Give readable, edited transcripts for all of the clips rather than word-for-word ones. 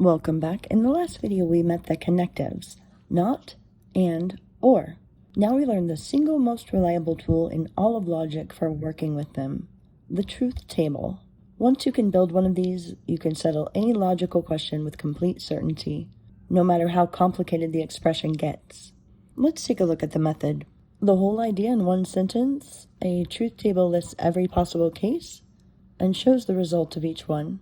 Welcome back. In the last video, we met the connectives, not, and, or. Now we learn the single most reliable tool in all of logic for working with them, the truth table. Once you can build one of these, you can settle any logical question with complete certainty, no matter how complicated the expression gets. Let's take a look at the method. The whole idea in one sentence: a truth table lists every possible case and shows the result of each one.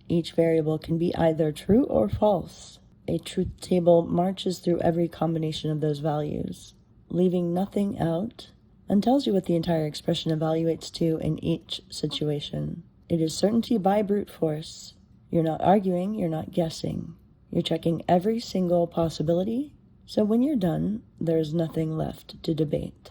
Each variable can be either true or false. A truth table marches through every combination of those values, leaving nothing out, and tells you what the entire expression evaluates to in each situation. It is certainty by brute force. You're not arguing, you're not guessing. You're checking every single possibility, so when you're done, there's nothing left to debate.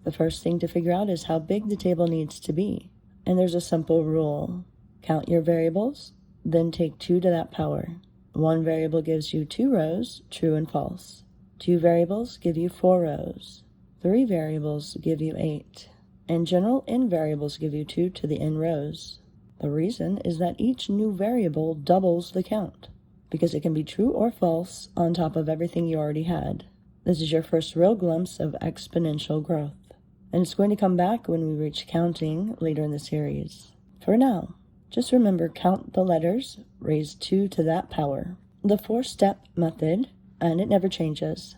The first thing to figure out is how big the table needs to be, and there's a simple rule. Count your variables, then take 2 to that power. One variable gives you 2 rows, true and false. 2 variables give you 4 rows. 3 variables give you 8. And general n variables give you 2 to the n rows. The reason is that each new variable doubles the count, because it can be true or false on top of everything you already had. This is your first real glimpse of exponential growth, and it's going to come back when we reach counting later in the series. For now, just remember, count the letters, raise 2 to that power. The 4-step method, and it never changes.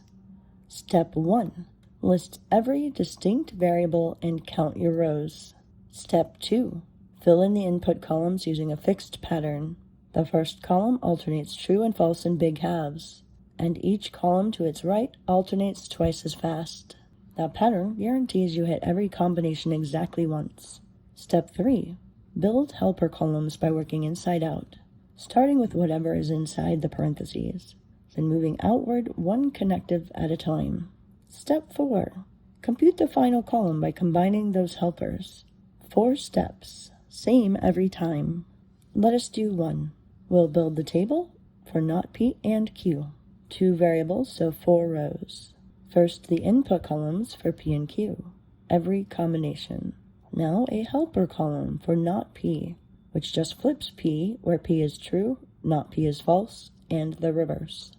Step 1, list every distinct variable and count your rows. Step 2, fill in the input columns using a fixed pattern. The first column alternates true and false in big halves, and each column to its right alternates twice as fast. That pattern guarantees you hit every combination exactly once. Step 3, build helper columns by working inside out, starting with whatever is inside the parentheses, then moving outward one connective at a time. Step 4, compute the final column by combining those helpers. 4 steps, same every time. Let us do 1. We'll build the table for not P and Q. 2 variables, so 4 rows. First, the input columns for P and Q, every combination. Now a helper column for not P, which just flips P where P is true, not P is false, and the reverse.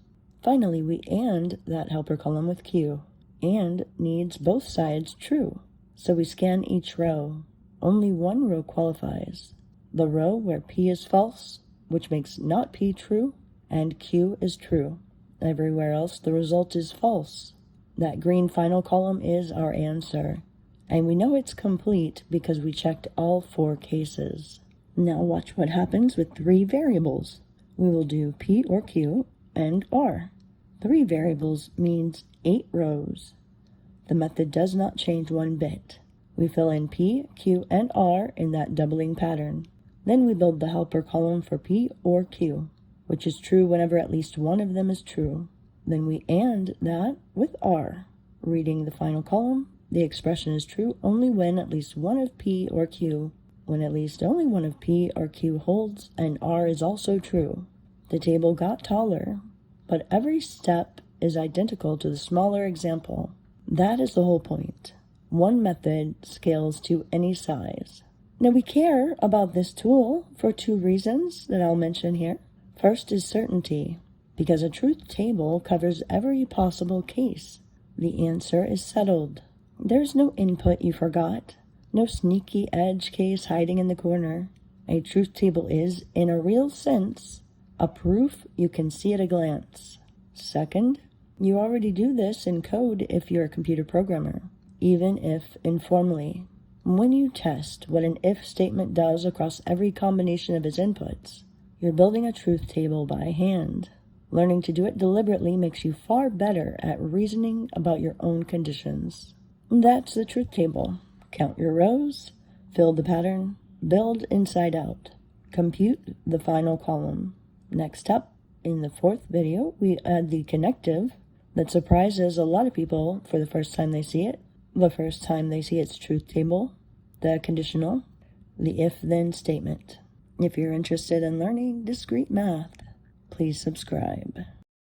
Finally, we AND that helper column with Q. AND needs both sides true, so we scan each row. Only one row qualifies, the row where P is false, which makes not P true, and Q is true. Everywhere else, the result is false. That green final column is our answer, and we know it's complete because we checked all 4 cases. Now watch what happens with 3 variables. We will do P or Q and R. 3 variables means 8 rows. The method does not change one bit. We fill in P, Q, and R in that doubling pattern. Then we build the helper column for P or Q, which is true whenever at least one of them is true. Then we AND that with R. Reading the final column, the expression is true only when at least one of P or Q, when at least only one of P or Q holds, and R is also true. The table got taller, but every step is identical to the smaller example. That is the whole point. One method scales to any size. Now we care about this tool for 2 reasons that I'll mention here. First is certainty, because a truth table covers every possible case. The answer is settled. There's no input you forgot, no sneaky edge case hiding in the corner. A truth table is, in a real sense, a proof you can see at a glance. Second, you already do this in code if you're a computer programmer, even if informally. When you test what an if statement does across every combination of its inputs, you're building a truth table by hand. Learning to do it deliberately makes you far better at reasoning about your own conditions. That's the truth table. Count your rows, fill the pattern, build inside out, compute the final column. Next up, in the 4th video, we add the connective that surprises a lot of people for the first time they see it, the first time they see its truth table, the conditional, the if-then statement. If you're interested in learning discrete math, please subscribe.